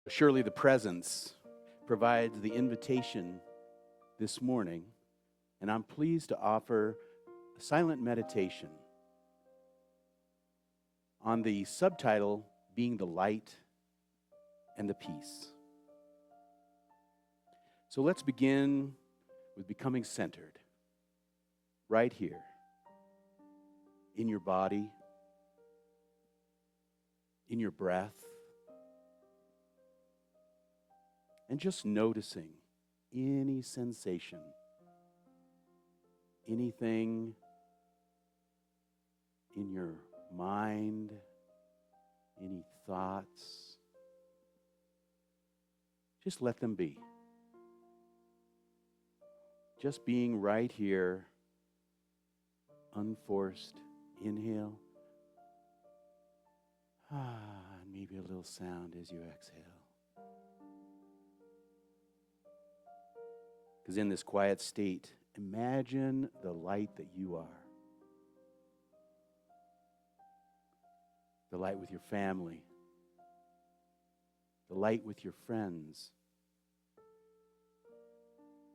Surely the presence provides the invitation this morning, and I'm pleased to offer a silent meditation on the subtitle, Being the Light and the Peace. So let's begin with becoming centered right here in your body, in your breath, and just noticing any sensation, anything in your mind, any thoughts. Just let them be. Just being right here, unforced. Inhale. And maybe a little sound as you exhale. Because in this quiet state, imagine the light that you are. The light with your family. The light with your friends.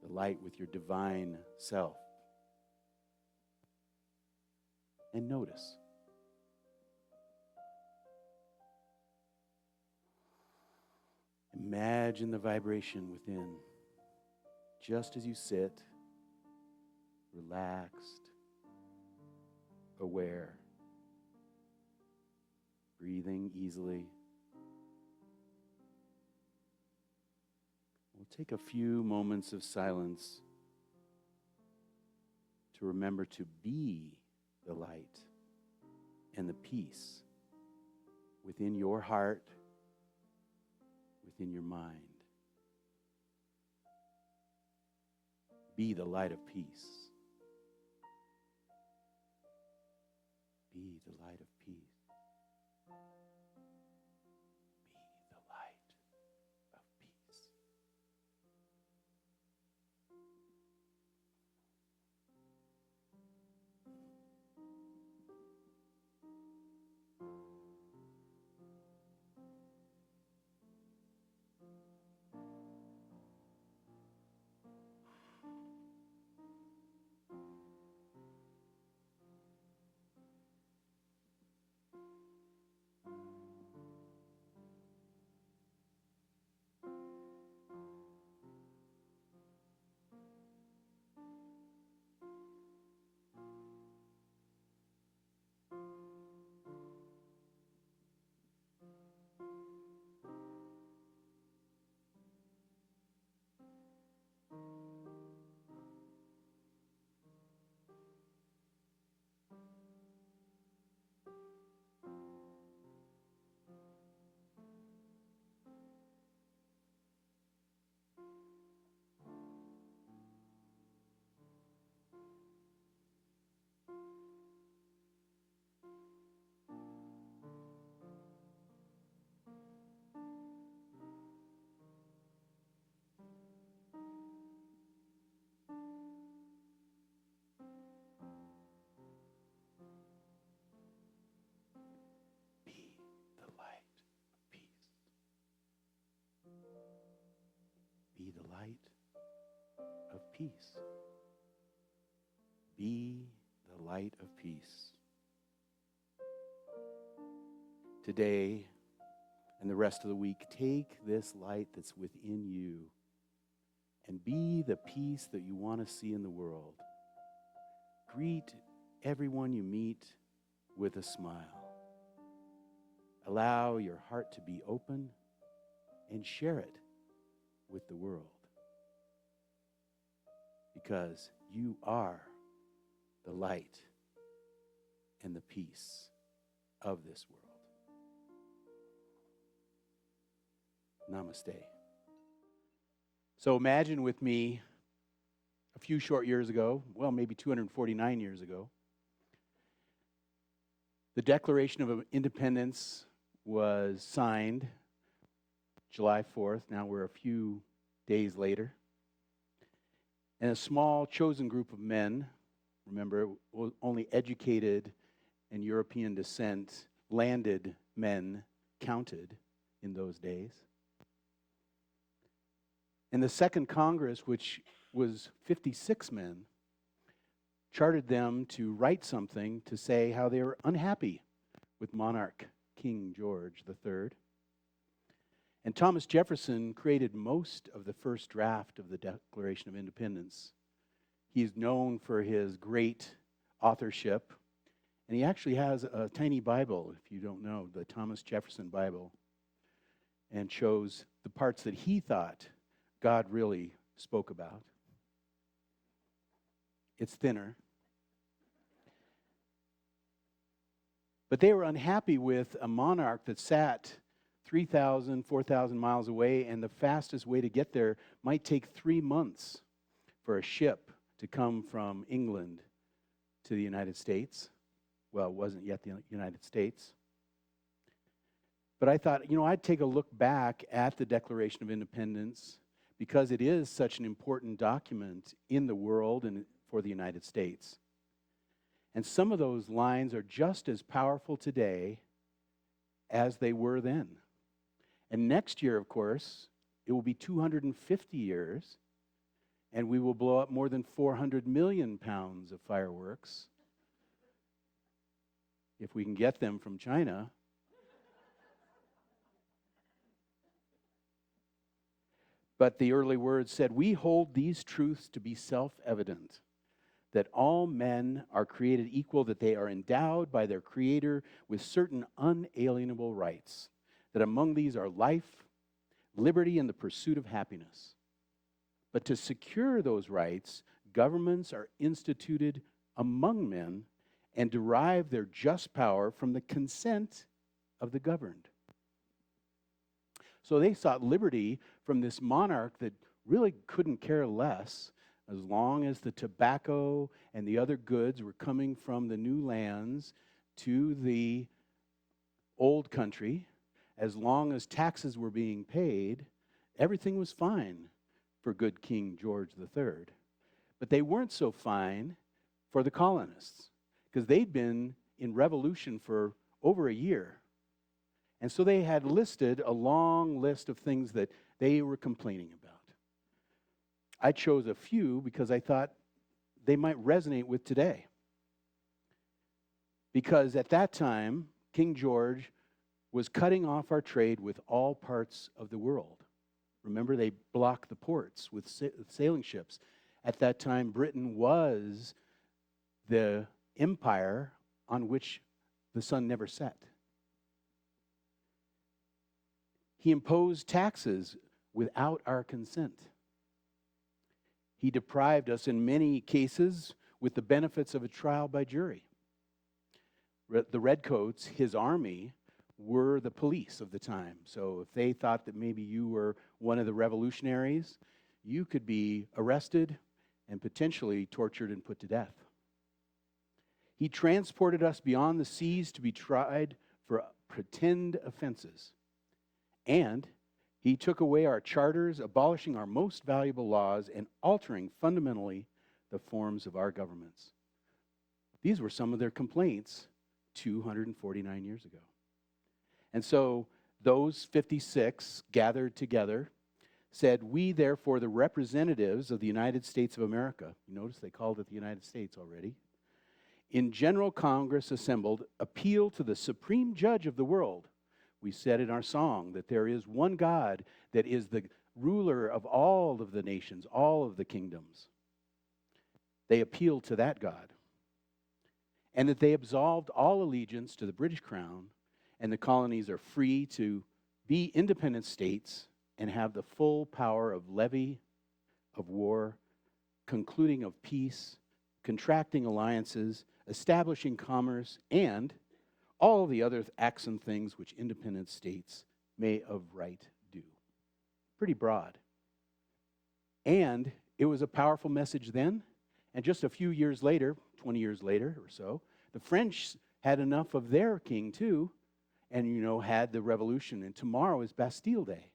The light with your divine self. And notice. Imagine the vibration within. Just as you sit, relaxed, aware, breathing easily. We'll take a few moments of silence to remember to be the light and the peace within your heart, within your mind. Be the light of peace. Be the light of peace. Be the light of peace. Be the light of peace. Be the light of peace. Be the light of peace. Today and the rest of the week, take this light that's within you and be the peace that you want to see in the world. Greet everyone you meet with a smile. Allow your heart to be open and share it with the world. Because you are the light and the peace of this world. Namaste. So imagine with me a few short years ago, well, maybe 249 years ago, the Declaration of Independence was signed July 4th. Now we're a few days later. And a small chosen group of men, remember, only educated and European descent landed men counted in those days. And the Second Congress, which was 56 men, chartered them to write something to say how they were unhappy with monarch King George III. And Thomas Jefferson created most of the first draft of the Declaration of Independence. He's known for his great authorship, and he actually has a tiny Bible, if you don't know, the Thomas Jefferson Bible, and shows the parts that he thought God really spoke about. It's thinner. But they were unhappy with a monarch that sat 3,000, 4,000 miles away, and the fastest way to get there might take 3 months for a ship to come from England to the United States. Well, it wasn't yet the United States. But I thought, I'd take a look back at the Declaration of Independence because it is such an important document in the world and for the United States. And some of those lines are just as powerful today as they were then. And next year, of course, it will be 250 years, and we will blow up more than 400 million pounds of fireworks, if we can get them from China. But the early words said, "We hold these truths to be self-evident, that all men are created equal, that they are endowed by their Creator with certain unalienable rights, that among these are life, liberty, and the pursuit of happiness. But to secure those rights, governments are instituted among men and derive their just power from the consent of the governed." So they sought liberty from this monarch that really couldn't care less as long as the tobacco and the other goods were coming from the new lands to the old country. As long as taxes were being paid, everything was fine for good King George III. But they weren't so fine for the colonists, because they'd been in revolution for over a year. And so they had listed a long list of things that they were complaining about. I chose a few because I thought they might resonate with today. Because at that time, King George was cutting off our trade with all parts of the world. Remember, they blocked the ports with sailing ships. At that time, Britain was the empire on which the sun never set. He imposed taxes without our consent. He deprived us in many cases with the benefits of a trial by jury. The Redcoats, his army, were the police of the time. So if they thought that maybe you were one of the revolutionaries, you could be arrested and potentially tortured and put to death. He transported us beyond the seas to be tried for pretend offenses. And he took away our charters, abolishing our most valuable laws and altering fundamentally the forms of our governments. These were some of their complaints 249 years ago. And so those 56 gathered together said, "We, therefore, the representatives of the United States of America," you notice they called it the United States already, "in General Congress assembled, appeal to the supreme judge of the world." We said in our song that there is one God that is the ruler of all of the nations, all of the kingdoms. They appealed to that God. And that they absolved all allegiance to the British crown, and the colonies are free to be independent states and have the full power of levy, of war, concluding of peace, contracting alliances, establishing commerce, and all the other acts and things which independent states may of right do. Pretty broad. And it was a powerful message then. And just a few years later, 20 years later or so, the French had enough of their king too, and had the revolution. And tomorrow is Bastille Day.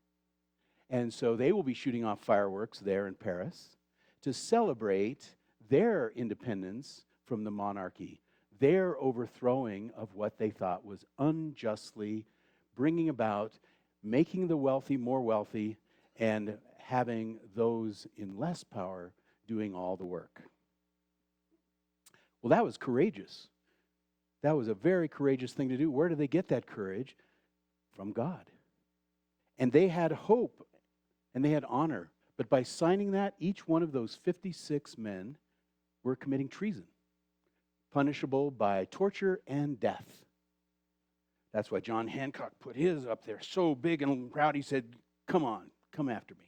And so they will be shooting off fireworks there in Paris to celebrate their independence from the monarchy, their overthrowing of what they thought was unjustly bringing about, making the wealthy more wealthy, and having those in less power doing all the work. Well, that was courageous. That was a very courageous thing to do. Where did they get that courage? From God. And they had hope and they had honor. But by signing that, each one of those 56 men were committing treason, punishable by torture and death. That's why John Hancock put his up there so big and proud. He said, come on, come after me.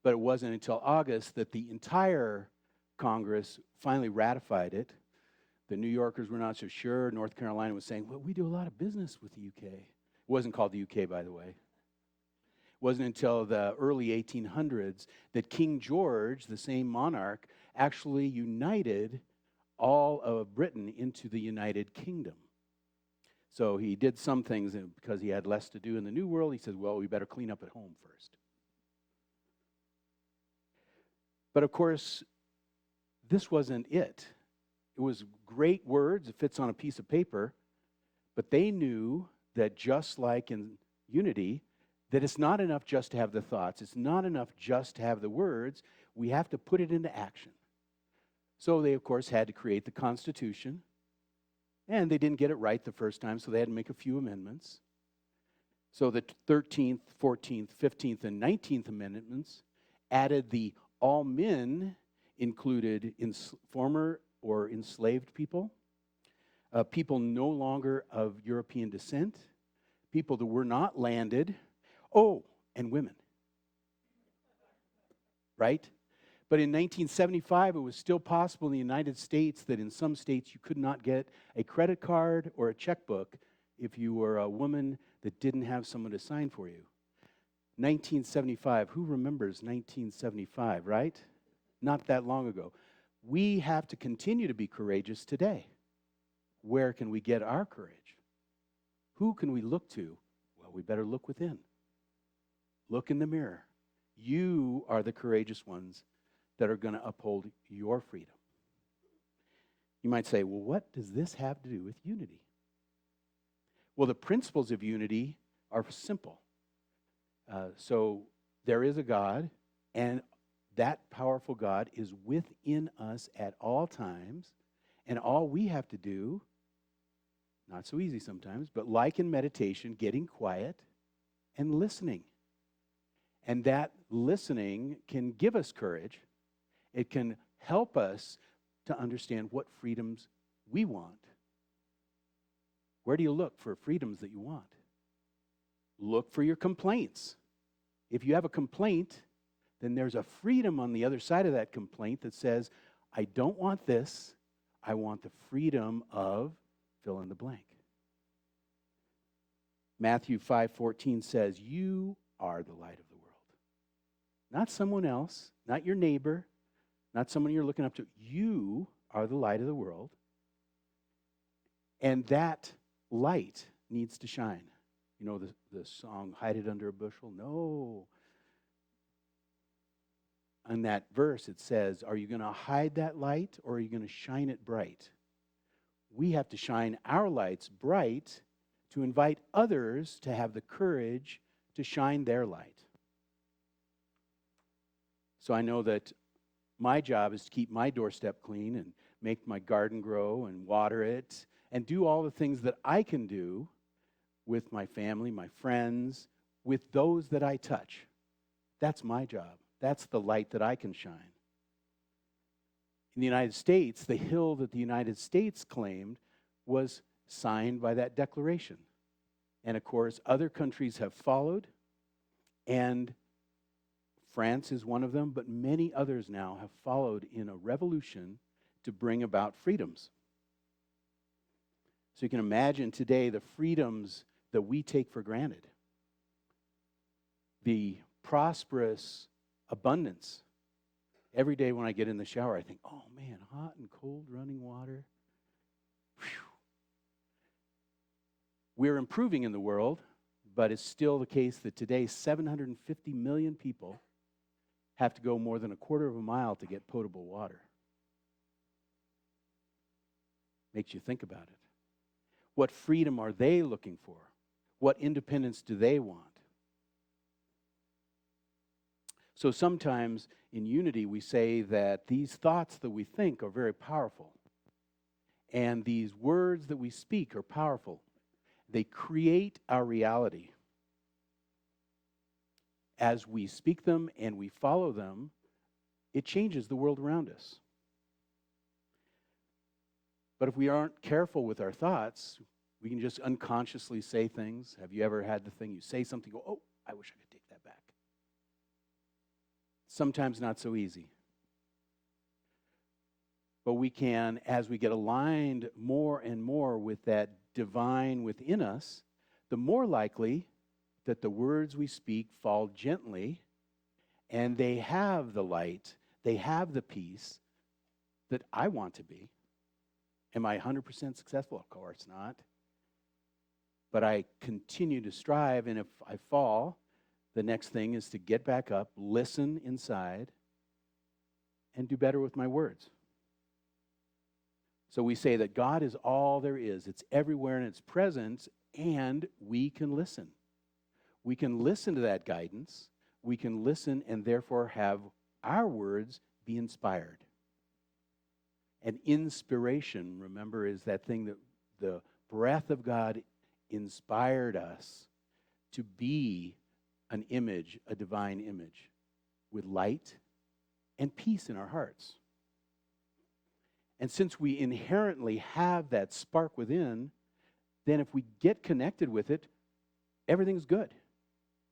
But it wasn't until August that the entire Congress finally ratified it. The New Yorkers were not so sure. North Carolina was saying, well, we do a lot of business with the UK. It wasn't called the UK, by the way. It wasn't until the early 1800s that King George, the same monarch, actually united all of Britain into the United Kingdom. So he did some things, and because he had less to do in the New World, he said, well, we better clean up at home first. But of course, this wasn't it. It was great words, it fits on a piece of paper, but they knew that just like in unity, that it's not enough just to have the thoughts. It's not enough just to have the words. We have to put it into action. So they, of course, had to create the Constitution, and they didn't get it right the first time, so they had to make a few amendments. So the 13th, 14th, 15th, and 19th Amendments added the all men included in former or enslaved people, people no longer of European descent, people that were not landed, and women. Right? But in 1975, it was still possible in the United States that in some states you could not get a credit card or a checkbook if you were a woman that didn't have someone to sign for you. 1975, who remembers 1975, right? Not that long ago. We have to continue to be courageous today. Where can we get our courage? Who can we look to? Well, we better look within. Look in the mirror. You are the courageous ones that are going to uphold your freedom. You might say, well, what does this have to do with unity? Well, the principles of unity are simple. So there is a God, and that powerful God is within us at all times, and all we have to do, not so easy sometimes, but like in meditation, getting quiet and listening. And that listening can give us courage. It can help us to understand what freedoms we want. Where do you look for freedoms that you want? Look for your complaints. If you have a complaint, then there's a freedom on the other side of that complaint that says, I don't want this. I want the freedom of fill in the blank. Matthew 5:14 says, you are the light of the world. Not someone else, not your neighbor, not someone you're looking up to. You are the light of the world. And that light needs to shine. You know the song, Hide It Under a Bushel? No. In that verse, it says, are you going to hide that light or are you going to shine it bright? We have to shine our lights bright to invite others to have the courage to shine their light. So I know that my job is to keep my doorstep clean and make my garden grow and water it and do all the things that I can do with my family, my friends, with those that I touch. That's my job. That's the light that I can shine. In the United States, the hill that the United States claimed was signed by that declaration. And of course, other countries have followed, and France is one of them, but many others now have followed in a revolution to bring about freedoms. So you can imagine today the freedoms that we take for granted. The prosperous abundance. Every day when I get in the shower, I think, oh man, hot and cold running water. Whew. We're improving in the world, but it's still the case that today 750 million people have to go more than a quarter of a mile to get potable water. Makes you think about it. What freedom are they looking for? What independence do they want? So sometimes in unity, we say that these thoughts that we think are very powerful. And these words that we speak are powerful. They create our reality. As we speak them and we follow them, it changes the world around us. But if we aren't careful with our thoughts, we can just unconsciously say things. Have you ever had the thing you say something, go, oh, I wish I could take that back? Sometimes not so easy. But we can, as we get aligned more and more with that divine within us, the more likely that the words we speak fall gently and they have the light, they have the peace that I want to be. Am I 100% successful? Of course not. But I continue to strive, and if I fall, the next thing is to get back up, listen inside, and do better with my words. So we say that God is all there is. It's everywhere in its presence, and we can listen. We can listen to that guidance. We can listen and therefore have our words be inspired. And inspiration, remember, is that thing that the breath of God inspired us to be an image, a divine image, with light and peace in our hearts. And since we inherently have that spark within, then if we get connected with it, everything's good.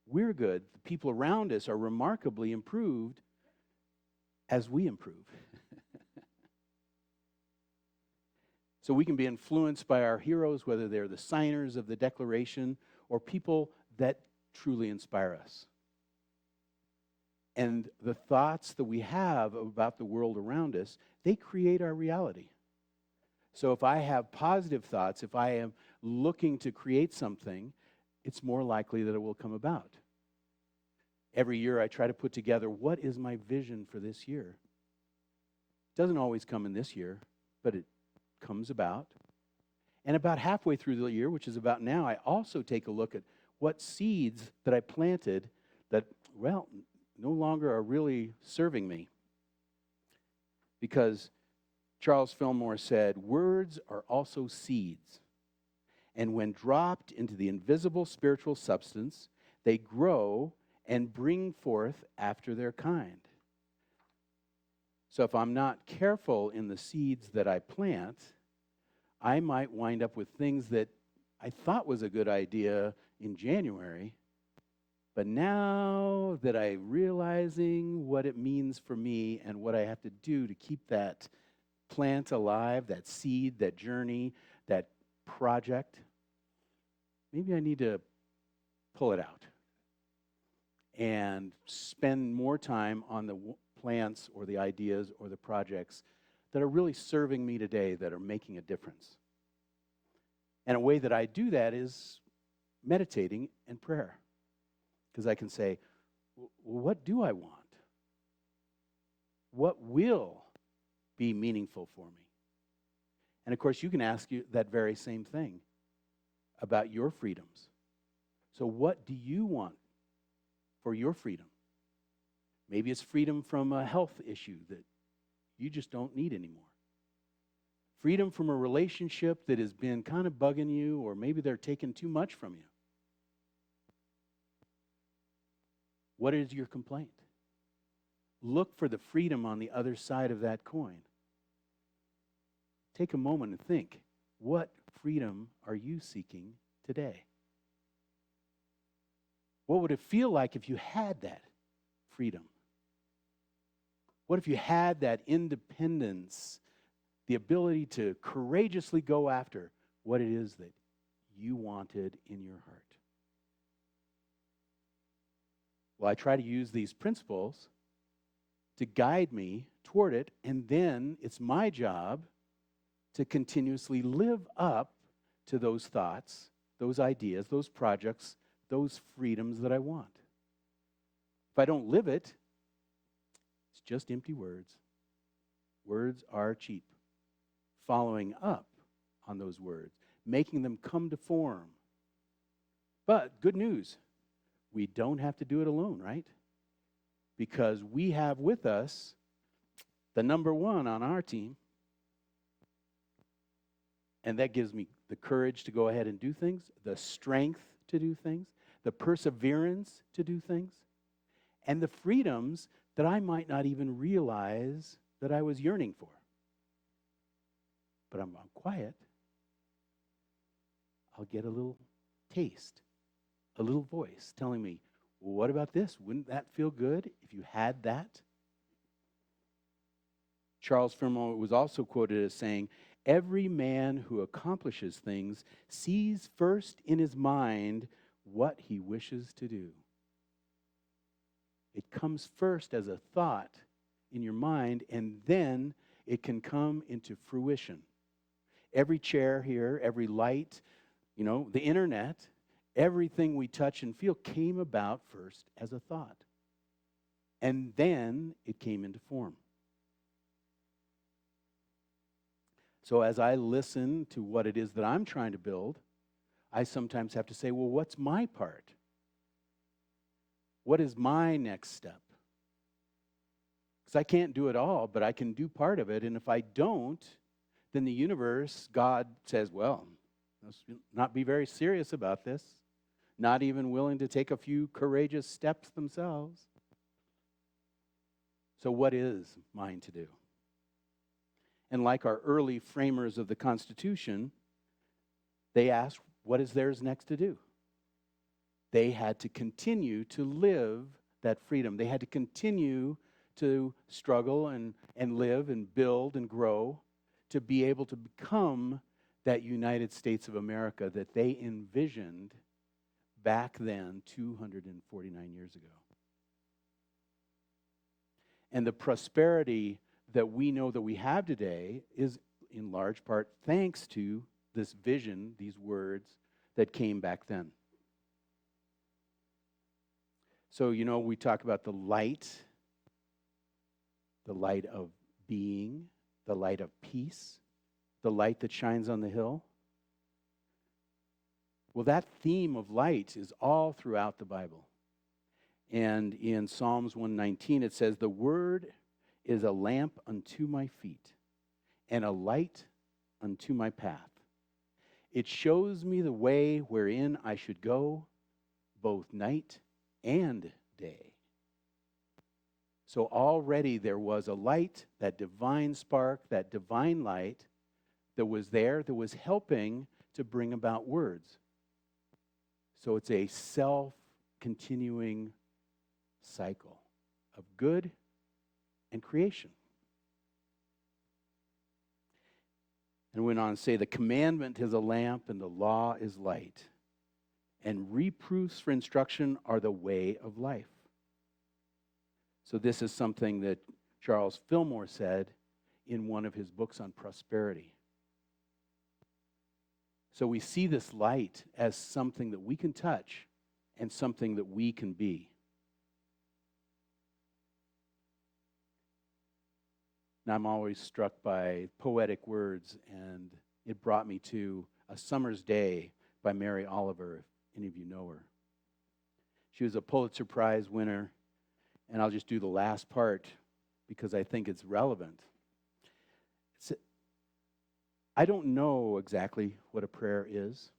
We're good. The people around us are remarkably improved as we improve. So we can be influenced by our heroes, whether they're the signers of the Declaration or people that truly inspire us. And the thoughts that we have about the world around us, they create our reality. So if I have positive thoughts, if I am looking to create something, it's more likely that it will come about. Every year I try to put together, what is my vision for this year? It doesn't always come in this year, but it comes about. And about halfway through the year, which is about now, I also take a look at what seeds that I planted that, well, no longer are really serving me. Because Charles Fillmore said, words are also seeds. And when dropped into the invisible spiritual substance, they grow and bring forth after their kind. So if I'm not careful in the seeds that I plant, I might wind up with things that I thought was a good idea in January, but now that I'm realizing what it means for me and what I have to do to keep that plant alive, that seed, that journey, that project, maybe I need to pull it out and spend more time on the plants or the ideas or the projects that are really serving me today, that are making a difference. And a way that I do that is meditating and prayer. Because I can say, well, what do I want? What will be meaningful for me? And of course, you can ask you that very same thing about your freedoms. So what do you want for your freedom? Maybe it's freedom from a health issue that you just don't need anymore. Freedom from a relationship that has been kind of bugging you, or maybe they're taking too much from you. What is your complaint? Look for the freedom on the other side of that coin. Take a moment and think, what freedom are you seeking today? What would it feel like if you had that freedom? What if you had that independence, the ability to courageously go after what it is that you wanted in your heart? Well, I try to use these principles to guide me toward it, and then it's my job to continuously live up to those thoughts, those ideas, those projects, those freedoms that I want. If I don't live it, it's just empty words. Words are cheap. Following up on those words, making them come to form. But good news, we don't have to do it alone, right? because we have with us the number one on our team. And that gives me the courage to go ahead and do things, the strength to do things, the perseverance to do things, and the freedoms that I might not even realize that I was yearning for. But I'm quiet. I'll get a little taste, a little voice telling me, well, what about this? Wouldn't that feel good if you had that? Charles Fillmore was also quoted as saying, every man who accomplishes things sees first in his mind what he wishes to do. It comes first as a thought in your mind, and then it can come into fruition. Every chair here, every light, the internet, everything we touch and feel came about first as a thought. And then it came into form. So as I listen to what it is that I'm trying to build, I sometimes have to say, well, what's my part? What is my next step? Because I can't do it all, but I can do part of it. And if I don't, then the universe, God says, well, let's not be very serious about this, not even willing to take a few courageous steps themselves. So what is mine to do? And like our early framers of the Constitution, they asked, what is theirs next to do? They had to continue to live that freedom. They had to continue to struggle and live and build and grow to be able to become that United States of America that they envisioned back then 249 years ago. And the prosperity that we know that we have today is in large part thanks to this vision, these words that came back then. So, we talk about the light of being, the light of peace, the light that shines on the hill. Well, that theme of light is all throughout the Bible. And in Psalms 119, it says, the word is a lamp unto my feet and a light unto my path. It shows me the way wherein I should go, both night and day. So already there was a light, that divine spark, that divine light that was there, that was helping to bring about words. So it's a self-continuing cycle of good and creation. And went on to say, the commandment is a lamp and the law is light, and reproofs for instruction are the way of life. So this is something that Charles Fillmore said in one of his books on prosperity. So we see this light as something that we can touch and something that we can be. And I'm always struck by poetic words, and it brought me to A Summer's Day by Mary Oliver, if any of you know her. She was a Pulitzer Prize winner, and I'll just do the last part because I think it's relevant. I don't know exactly what a prayer is.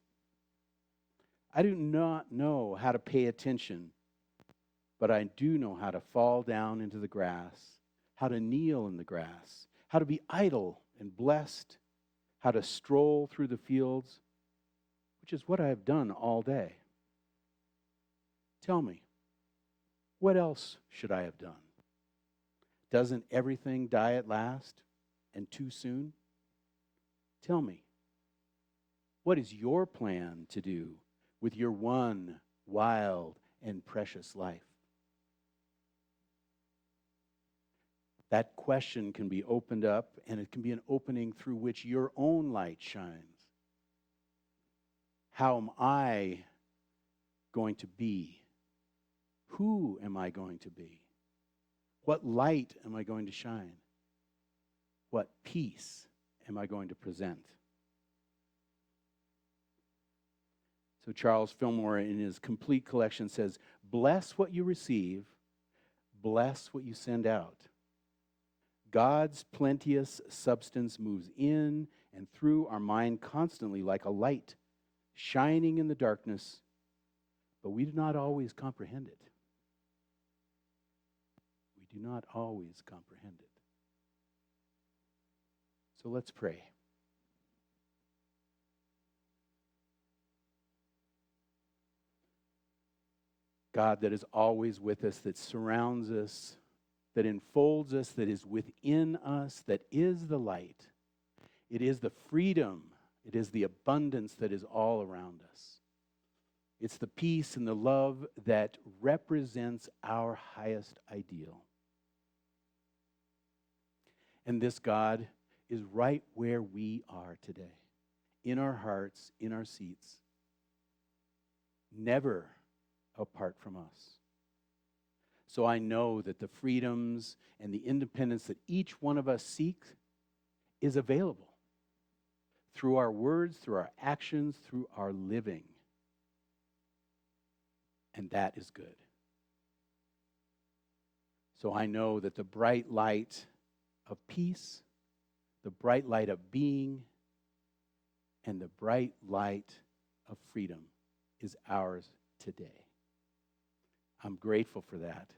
I do not know how to pay attention, but I do know how to fall down into the grass, how to kneel in the grass, how to be idle and blessed, how to stroll through the fields, which is what I have done all day. Tell me, what else should I have done? Doesn't everything die at last and too soon? Tell me, what is your plan to do with your one wild and precious life? That question can be opened up, and it can be an opening through which your own light shines. How am I going to be? Who am I going to be? What light am I going to shine? What peace am I going to present? So Charles Fillmore in his complete collection says, bless what you receive, bless what you send out. God's plenteous substance moves in and through our mind constantly like a light, shining in the darkness, but we do not always comprehend it. We do not always comprehend it. So let's pray. God that is always with us, that surrounds us, that enfolds us, that is within us, that is the light. It is the freedom, it is the abundance that is all around us. It's the peace and the love that represents our highest ideal. And this, God, is right where we are today, in our hearts, in our seats, never apart from us. So I know that the freedoms and the independence that each one of us seeks is available through our words, through our actions, through our living. And that is good. So I know that the bright light of peace, the bright light of being, and the bright light of freedom is ours today. I'm grateful for that.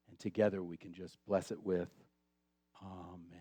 And together we can just bless it with Amen.